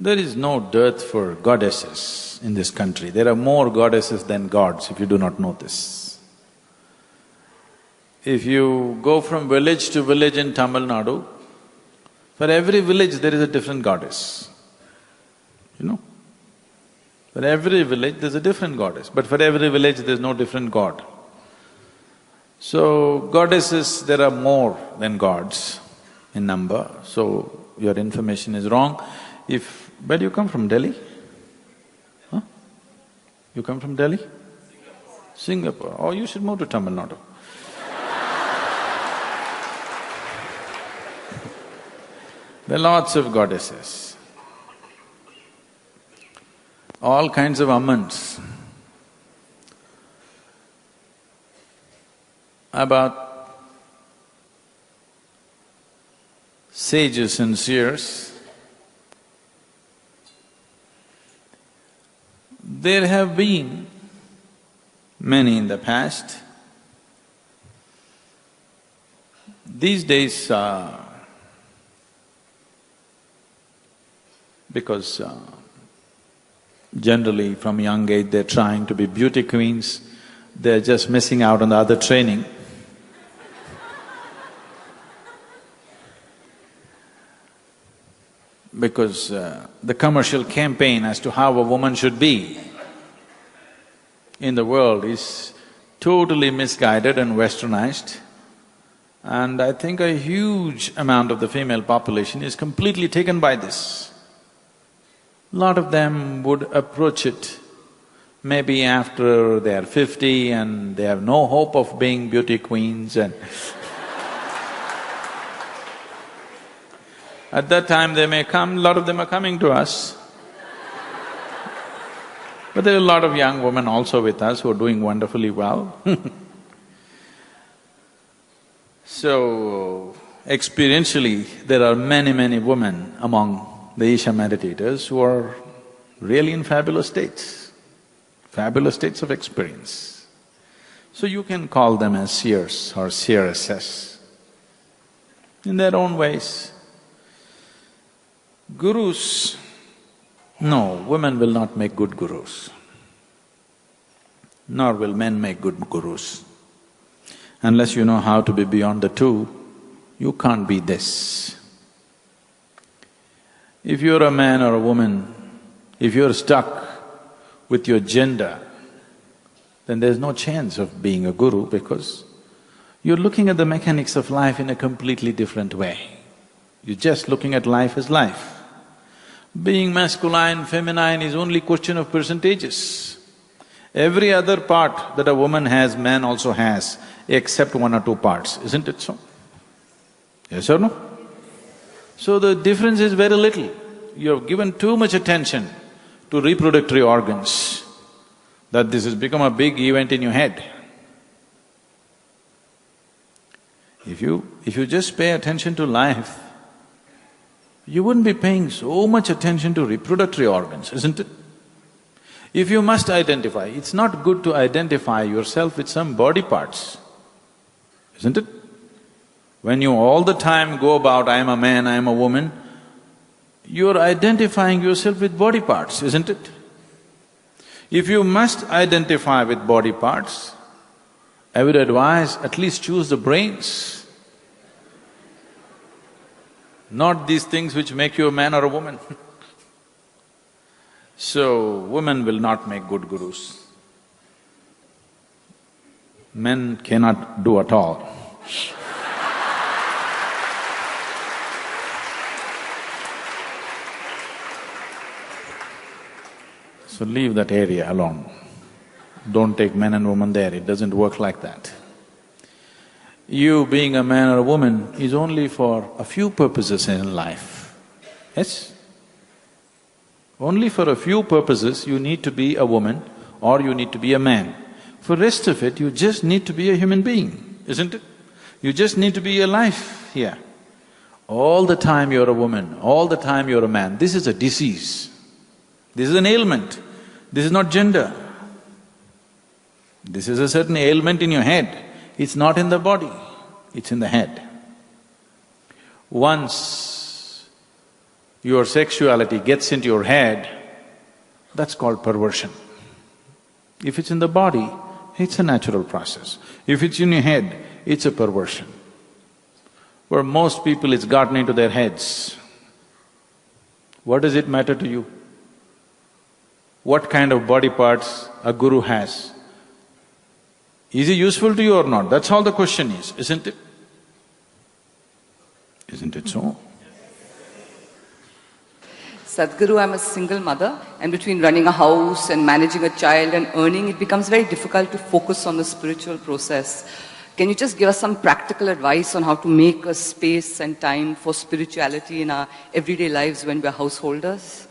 There is no dearth for goddesses in this country. There are more goddesses than gods, if you do not know this. If you go from village to village in Tamil Nadu, for every village there is a different goddess, you know. For every village there's a different goddess, but for every village there's no different god. So, goddesses, there are more than gods in number, so your information is wrong. Where do you come from, Delhi? Huh? You come from Delhi? Singapore. Oh, you should move to Tamil Nadu. There are lots of goddesses, all kinds of ammans. About sages and seers, there have been many in the past. These days, because generally from young age they're trying to be beauty queens, they're just missing out on the other training. Because the commercial campaign as to how a woman should be in the world is totally misguided and westernized. And I think a huge amount of the female population is completely taken by this. Lot of them would approach it maybe after they are 50 and they have no hope of being beauty queens and at that time they may come, a lot of them are coming to us. But there are a lot of young women also with us who are doing wonderfully well. So, experientially, there are many women among the Isha meditators who are really in fabulous states of experience. So you can call them as seers or seeresses in their own ways. Gurus, no, women will not make good gurus, nor will men make good gurus. Unless you know how to be beyond the two, you can't be this. If you're a man or a woman, if you're stuck with your gender, then there's no chance of being a guru because you're looking at the mechanics of life in a completely different way. You're just looking at life as life. Being masculine, feminine is only question of percentages. Every other part that a woman has, man also has, except one or two parts, isn't it so? Yes or no? So the difference is very little. You have given too much attention to reproductory organs, that this has become a big event in your head. If you just pay attention to life, you wouldn't be paying so much attention to reproductory organs, isn't it? If you must identify, it's not good to identify yourself with some body parts, isn't it? When you all the time go about, I am a man, I am a woman, you're identifying yourself with body parts, isn't it? If you must identify with body parts, I would advise at least choose the brains, not these things which make you a man or a woman. So, women will not make good gurus. Men cannot do at all. So leave that area alone. Don't take men and women there, it doesn't work like that. You being a man or a woman is only for a few purposes in life, yes? Only for a few purposes you need to be a woman or you need to be a man. For rest of it, you just need to be a human being, isn't it? You just need to be alive here. All the time you're a woman, all the time you're a man, this is a disease. This is an ailment, this is not gender. This is a certain ailment in your head, it's not in the body, it's in the head. Once your sexuality gets into your head, that's called perversion. If it's in the body, it's a natural process. If it's in your head, it's a perversion. For most people, it's gotten into their heads. What does it matter to you? What kind of body parts a guru has? Is he useful to you or not? That's all the question is, isn't it? Isn't it so? Sadhguru, I'm a single mother, and between running a house and managing a child and earning, it becomes very difficult to focus on the spiritual process. Can you just give us some practical advice on how to make a space and time for spirituality in our everyday lives when we're householders?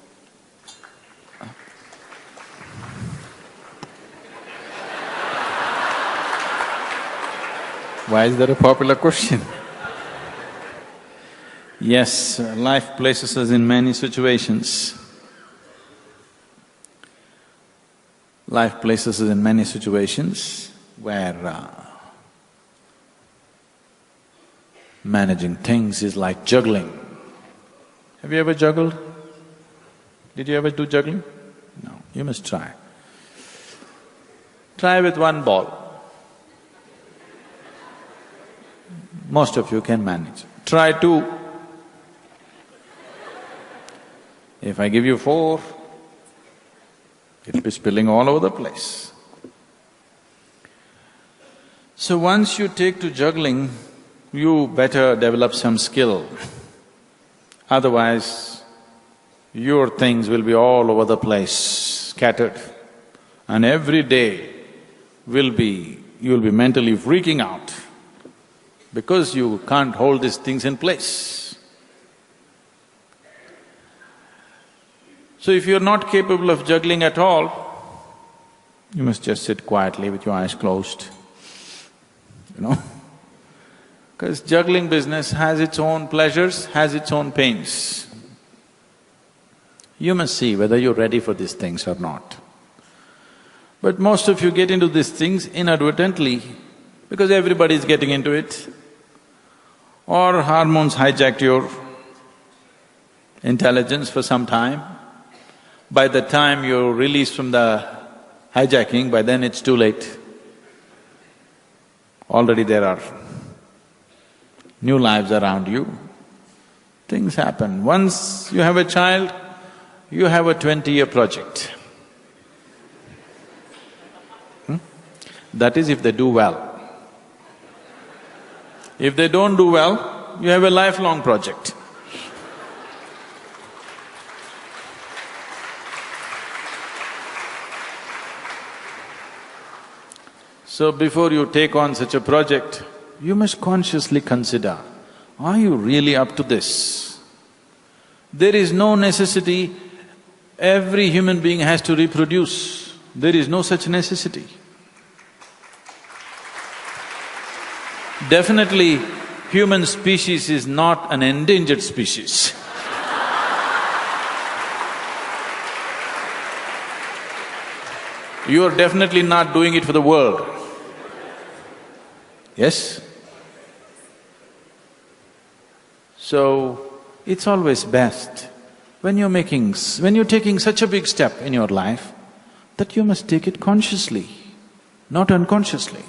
Why is that a popular question? Yes, life places us in many situations. Life places us in many situations where managing things is like juggling. Have you ever juggled? Did you ever do juggling? No, you must try. Try with one ball. Most of you can manage. Try two. If I give you four, it'll be spilling all over the place. So once you take to juggling, you better develop some skill. Otherwise, your things will be all over the place, scattered. And every day you'll be mentally freaking out because you can't hold these things in place. So if you're not capable of juggling at all, you must just sit quietly with your eyes closed, you know. Because juggling business has its own pleasures, has its own pains. You must see whether you're ready for these things or not. But most of you get into these things inadvertently because everybody's getting into it, or hormones hijacked your intelligence for some time. By the time you're released from the hijacking, by then it's too late. Already there are new lives around you. Things happen. Once you have a child, you have a 20-year project. That is if they do well. If they don't do well, you have a lifelong project. So before you take on such a project, you must consciously consider, are you really up to this? There is no necessity, every human being has to reproduce. There is no such necessity. Definitely, human species is not an endangered species. You are definitely not doing it for the world. Yes? So, it's always best when you're taking such a big step in your life, that you must take it consciously, not unconsciously.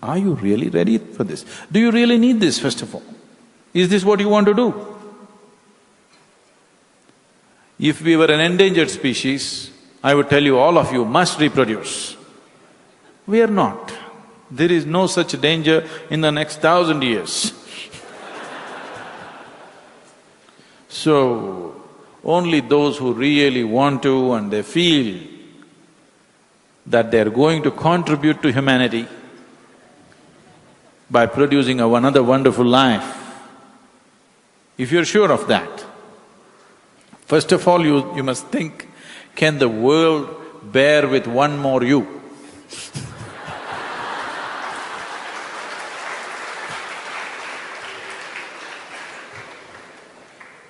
Are you really ready for this? Do you really need this, first of all? Is this what you want to do? If we were an endangered species, I would tell you, all of you must reproduce. We are not. There is no such danger in the next 1,000 years. So, only those who really want to and they feel that they're going to contribute to humanity by producing another wonderful life, if you're sure of that, first of all you must think, can the world bear with one more you?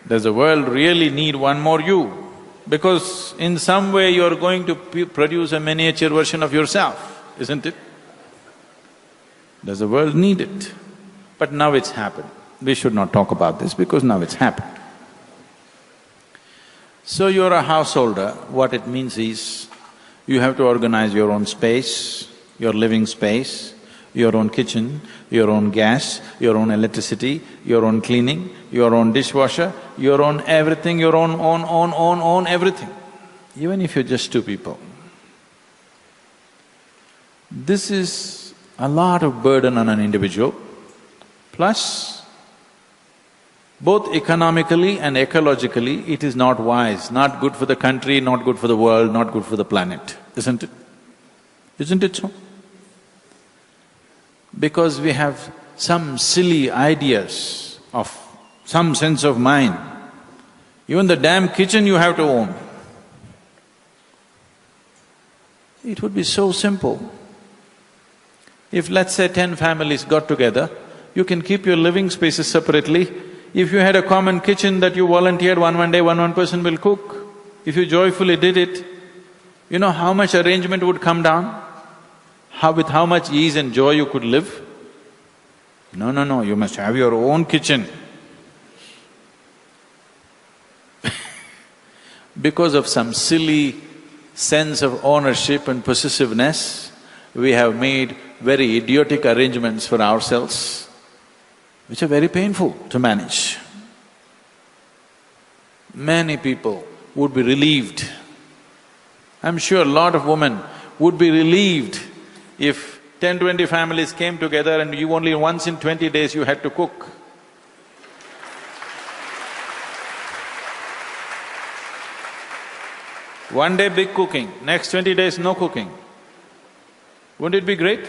Does the world really need one more you? Because in some way you're going to produce a miniature version of yourself, isn't it? Does the world need it? But now it's happened. We should not talk about this because now it's happened. So you're a householder, what it means is, you have to organize your own space, your living space, your own kitchen, your own gas, your own electricity, your own cleaning, your own dishwasher, your own everything, your own everything, even if you're just two people. This is a lot of burden on an individual, plus both economically and ecologically, it is not wise, not good for the country, not good for the world, not good for the planet, isn't it? Isn't it so? Because we have some silly ideas of some sense of mind. Even the damn kitchen you have to own. It would be so simple. If let's say 10 families got together, you can keep your living spaces separately. If you had a common kitchen that you volunteered, one day one person will cook. If you joyfully did it, you know how much arrangement would come down? With how much ease and joy you could live? No, you must have your own kitchen. Because of some silly sense of ownership and possessiveness, we have made very idiotic arrangements for ourselves, which are very painful to manage. Many people would be relieved. I'm sure a lot of women would be relieved if 10-20 families came together and you only once in 20 days you had to cook. One day big cooking, next 20 days no cooking. Wouldn't it be great?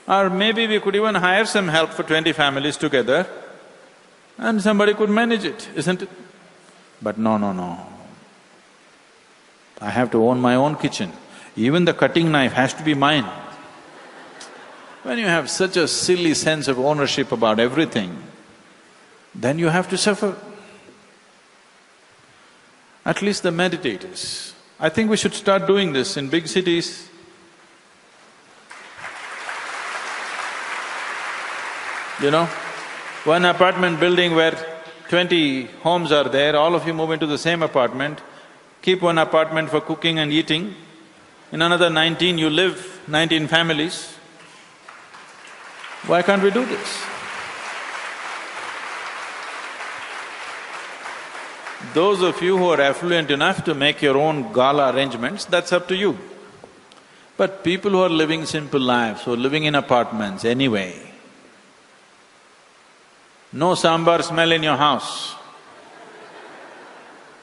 Or maybe we could even hire some help for 20 families together and somebody could manage it, isn't it? But no. I have to own my own kitchen. Even the cutting knife has to be mine. When you have such a silly sense of ownership about everything, then you have to suffer. At least the meditators. I think we should start doing this in big cities. You know, one apartment building where 20 homes are there, all of you move into the same apartment, keep one apartment for cooking and eating. In another 19 you live, 19 families. Why can't we do this? Those of you who are affluent enough to make your own gala arrangements, that's up to you. But people who are living simple lives, who are living in apartments anyway, no sambar smell in your house.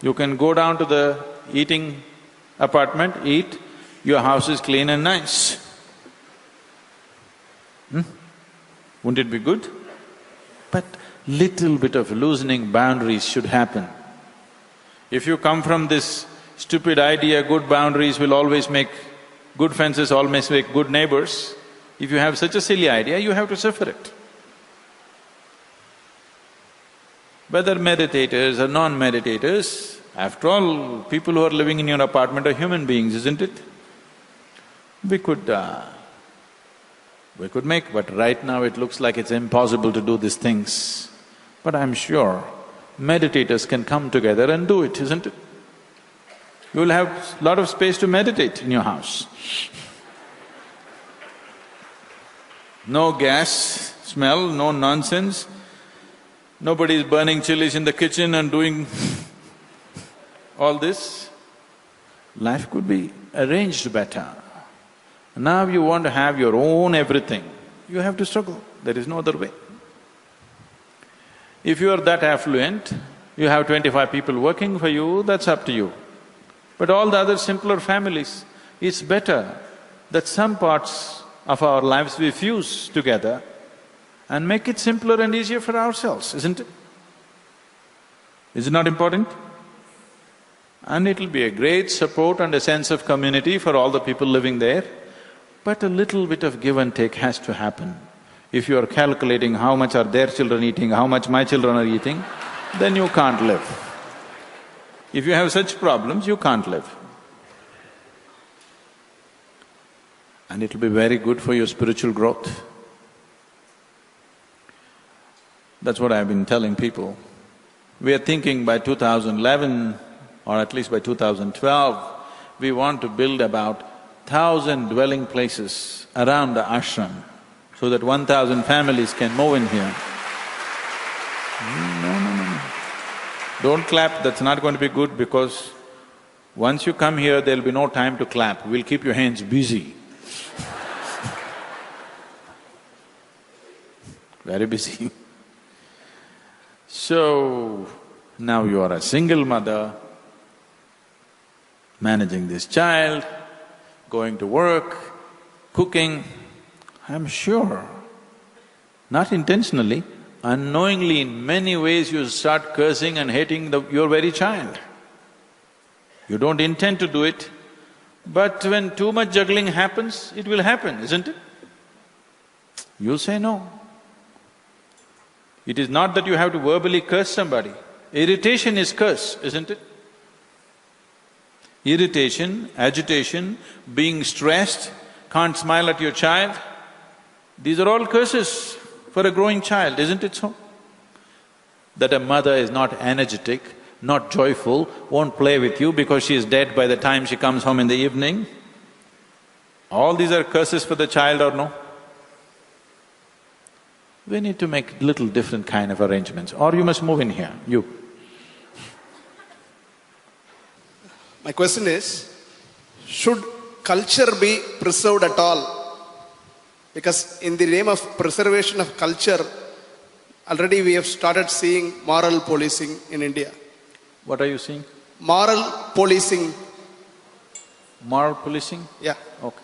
You can go down to the eating apartment, eat, your house is clean and nice. Wouldn't it be good? But little bit of loosening boundaries should happen. If you come from this stupid idea, good boundaries will always make… good fences always make good neighbors, if you have such a silly idea, you have to suffer it. Whether meditators or non-meditators, after all, people who are living in your apartment are human beings, isn't it? We could make, but right now it looks like it's impossible to do these things. But I'm sure meditators can come together and do it, isn't it? You'll have a lot of space to meditate in your house. No gas smell, no nonsense. Nobody is burning chilies in the kitchen and doing all this. Life could be arranged better. Now you want to have your own everything, you have to struggle, there is no other way. If you are that affluent, you have 25 people working for you, that's up to you. But all the other simpler families, it's better that some parts of our lives we fuse together and make it simpler and easier for ourselves, isn't it? Is it not important? And it'll be a great support and a sense of community for all the people living there. But a little bit of give and take has to happen. If you are calculating how much are their children eating, how much my children are eating, then you can't live. If you have such problems, you can't live. And it'll be very good for your spiritual growth. That's what I've been telling people. We are thinking by 2011 or at least by 2012, we want to build about 1,000 dwelling places around the ashram so that 1,000 families can move in here. No. Don't clap, that's not going to be good because once you come here, there'll be no time to clap, we'll keep your hands busy. Very busy. So, now you are a single mother, managing this child, going to work, cooking. I'm sure, not intentionally, unknowingly in many ways you start cursing and hating your very child. You don't intend to do it, but when too much juggling happens, it will happen, isn't it? You say no. It is not that you have to verbally curse somebody. Irritation is curse, isn't it? Irritation, agitation, being stressed, can't smile at your child, these are all curses for a growing child, isn't it so? That a mother is not energetic, not joyful, won't play with you because she is dead by the time she comes home in the evening, all these are curses for the child or no? We need to make little different kind of arrangements, or you must move in here, you. My question is, should culture be preserved at all? Because in the name of preservation of culture, already we have started seeing moral policing in India. What are you seeing? Moral policing. Moral policing? Yeah. Okay.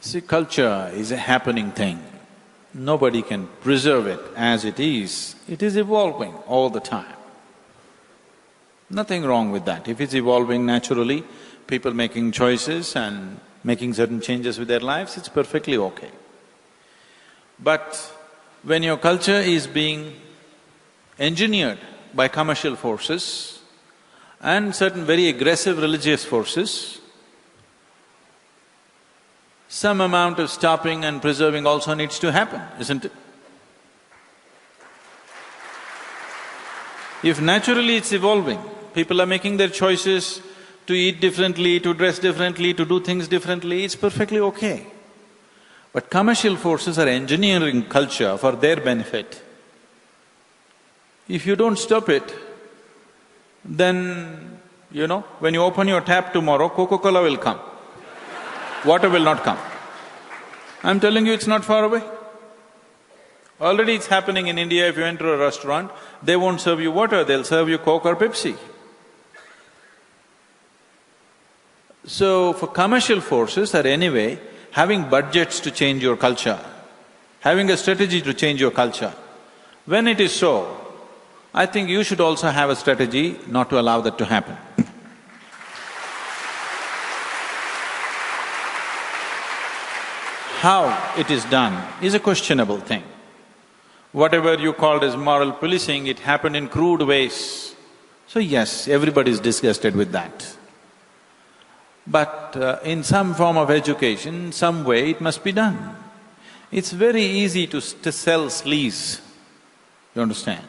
See, culture is a happening thing. Nobody can preserve it as it is. It is evolving all the time. Nothing wrong with that. If it's evolving naturally, people making choices and making certain changes with their lives, it's perfectly okay. But when your culture is being engineered by commercial forces and certain very aggressive religious forces, some amount of stopping and preserving also needs to happen, isn't it? If naturally it's evolving, people are making their choices to eat differently, to dress differently, to do things differently, it's perfectly okay. But commercial forces are engineering culture for their benefit. If you don't stop it, then, when you open your tap tomorrow, Coca-Cola will come. Water will not come. I'm telling you, it's not far away. Already it's happening in India. If you enter a restaurant, they won't serve you water, they'll serve you Coke or Pepsi. So, for commercial forces are anyway having budgets to change your culture, having a strategy to change your culture. When it is so, I think you should also have a strategy not to allow that to happen. How it is done is a questionable thing. Whatever you called as moral policing, it happened in crude ways. So yes, everybody is disgusted with that. But in some form of education, some way it must be done. It's very easy to sell sleaze, you understand?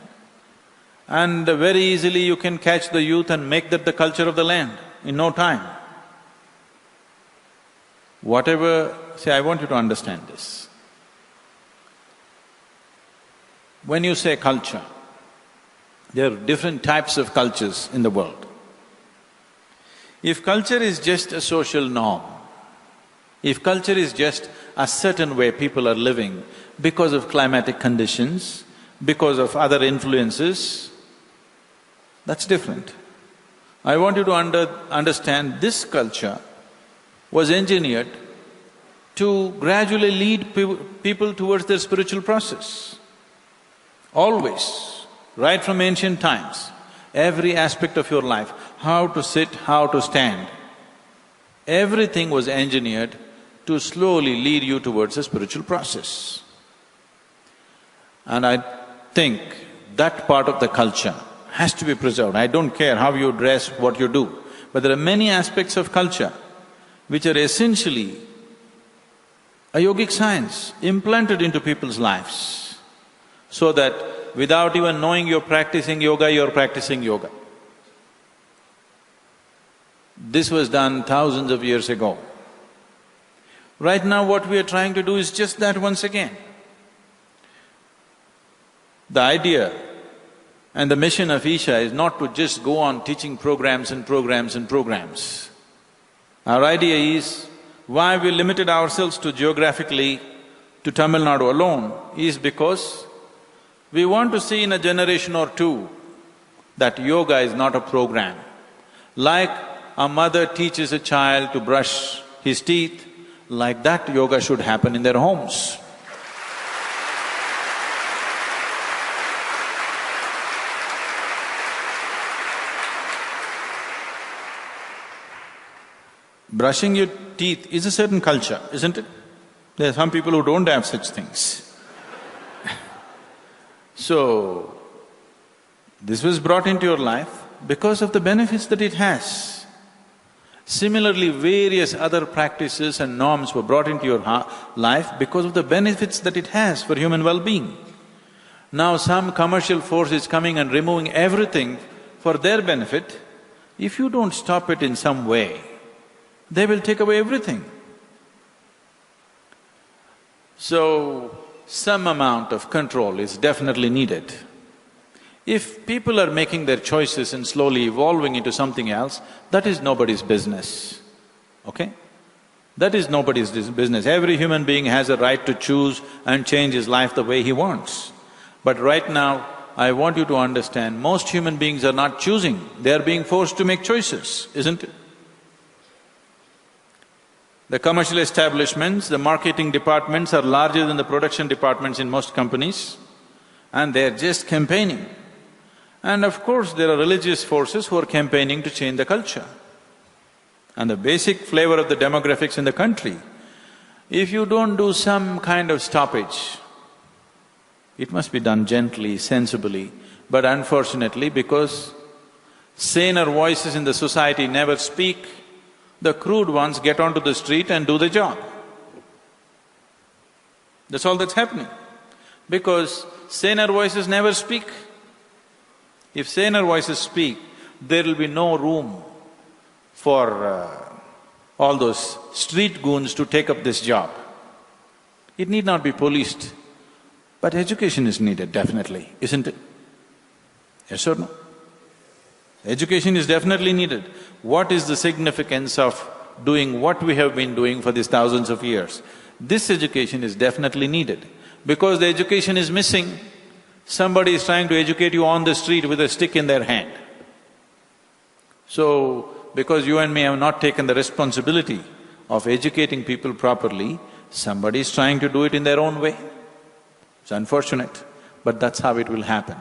And very easily you can catch the youth and make that the culture of the land in no time. See, I want you to understand this. When you say culture, there are different types of cultures in the world. If culture is just a social norm, if culture is just a certain way people are living because of climatic conditions, because of other influences, that's different. I want you to understand this culture was engineered to gradually lead people towards their spiritual process. Always, right from ancient times, every aspect of your life, how to sit, how to stand, everything was engineered to slowly lead you towards a spiritual process. And I think that part of the culture has to be preserved. I don't care how you dress, what you do, But there are many aspects of culture which are essentially a yogic science implanted into people's lives, so that without even knowing you're practicing yoga, you're practicing yoga. This was done thousands of years ago. Right now what we are trying to do is just that once again. The idea and the mission of Isha is not to just go on teaching programs and programs and programs. Our idea is, why we limited ourselves to geographically to Tamil Nadu alone is because we want to see in a generation or two that yoga is not a program. Like a mother teaches a child to brush his teeth, like that yoga should happen in their homes. Brushing your teeth is a certain culture, isn't it? There are some people who don't have such things. So, this was brought into your life because of the benefits that it has. Similarly, various other practices and norms were brought into your life because of the benefits that it has for human well-being. Now some commercial force is coming and removing everything for their benefit. If you don't stop it in some way, they will take away everything. So, some amount of control is definitely needed. If people are making their choices and slowly evolving into something else, that is nobody's business, okay? That is nobody's business. Every human being has a right to choose and change his life the way he wants. But right now, I want you to understand, most human beings are not choosing, they are being forced to make choices, isn't it? The commercial establishments, the marketing departments are larger than the production departments in most companies, and they're just campaigning. And of course, there are religious forces who are campaigning to change the culture. And the basic flavor of the demographics in the country, if you don't do some kind of stoppage, it must be done gently, sensibly, but unfortunately, because saner voices in the society never speak, the crude ones get onto the street and do the job. That's all that's happening. Because saner voices never speak. If saner voices speak, there will be no room for all those street goons to take up this job. It need not be policed, but education is needed definitely, isn't it? Yes or no? Education is definitely needed. What is the significance of doing what we have been doing for these thousands of years? This education is definitely needed. Because the education is missing, somebody is trying to educate you on the street with a stick in their hand. So, because you and me have not taken the responsibility of educating people properly, somebody is trying to do it in their own way. It's unfortunate, but that's how it will happen.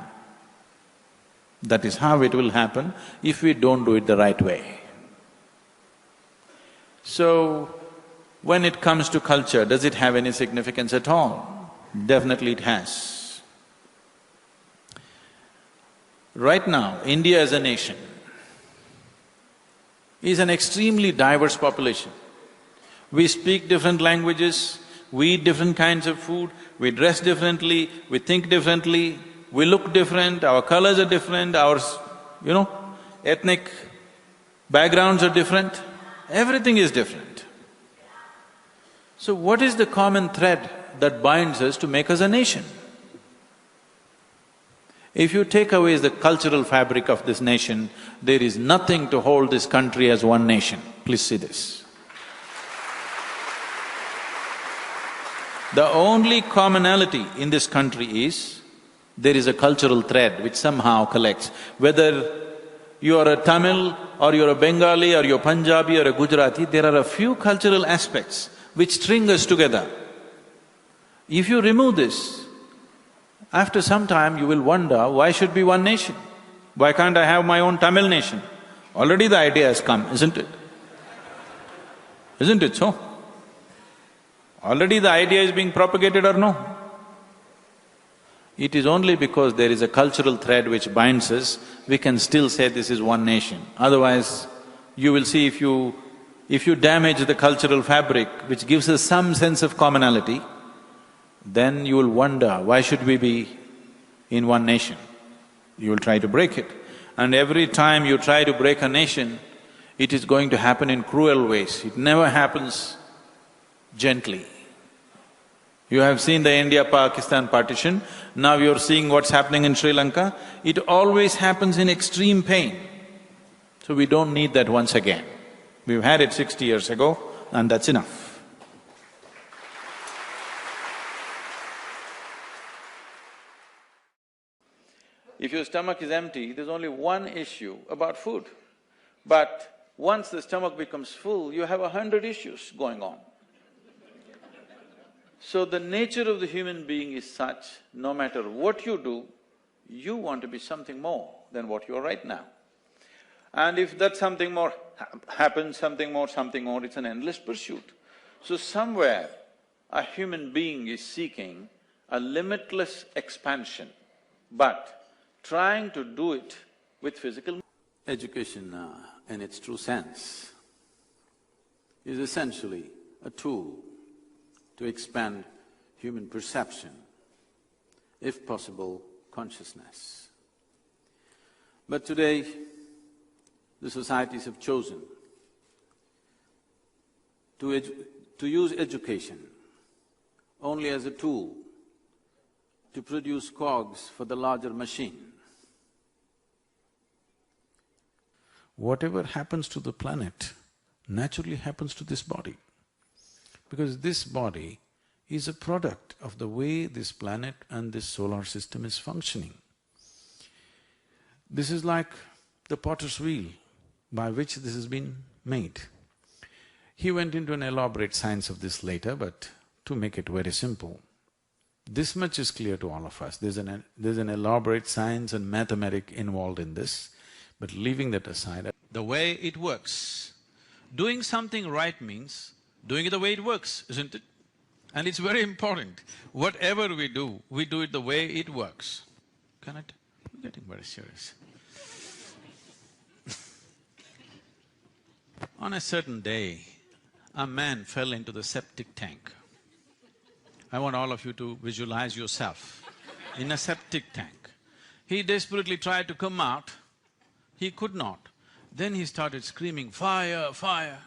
That is how it will happen if we don't do it the right way. So, when it comes to culture, does it have any significance at all? Definitely it has. Right now, India as a nation is an extremely diverse population. We speak different languages, we eat different kinds of food, we dress differently, we think differently, we look different, our colors are different, our, ethnic backgrounds are different, everything is different. So what is the common thread that binds us to make us a nation? If you take away the cultural fabric of this nation, there is nothing to hold this country as one nation. Please see this. The only commonality in this country is, there is a cultural thread which somehow collects. Whether you are a Tamil or you're a Bengali or you're Punjabi or a Gujarati, there are a few cultural aspects which string us together. If you remove this, after some time you will wonder, why should be one nation? Why can't I have my own Tamil nation? Already the idea has come, isn't it? Isn't it so? Already the idea is being propagated or no? It is only because there is a cultural thread which binds us, we can still say this is one nation. Otherwise, you will see if you damage the cultural fabric which gives us some sense of commonality, then you will wonder, why should we be in one nation? You will try to break it. And every time you try to break a nation, it is going to happen in cruel ways. It never happens gently. You have seen the India-Pakistan partition, now you're seeing what's happening in Sri Lanka. It always happens in extreme pain. So we don't need that once again. We've had it 60 years ago and that's enough. If your stomach is empty, there's only one issue about food. But once the stomach becomes full, you have 100 issues going on. So the nature of the human being is such, no matter what you do, you want to be something more than what you are right now. And if that something more happens, something more, it's an endless pursuit. So somewhere a human being is seeking a limitless expansion, but trying to do it with physical… Education in its true sense is essentially a tool to expand human perception, if possible, consciousness. But today, the societies have chosen to use education only as a tool to produce cogs for the larger machine. Whatever happens to the planet naturally happens to this body, because this body is a product of the way this planet and this solar system is functioning. This is like the potter's wheel by which this has been made. He went into an elaborate science of this later, but to make it very simple, this much is clear to all of us. There's an elaborate science and mathematics involved in this, but leaving that aside, the way it works, doing something right means doing it the way it works, isn't it? And it's very important. Whatever we do it the way it works. Can it? I'm getting very serious. On a certain day, a man fell into the septic tank. I want all of you to visualize yourself in a septic tank. He desperately tried to come out, he could not. Then he started screaming, "Fire, fire!"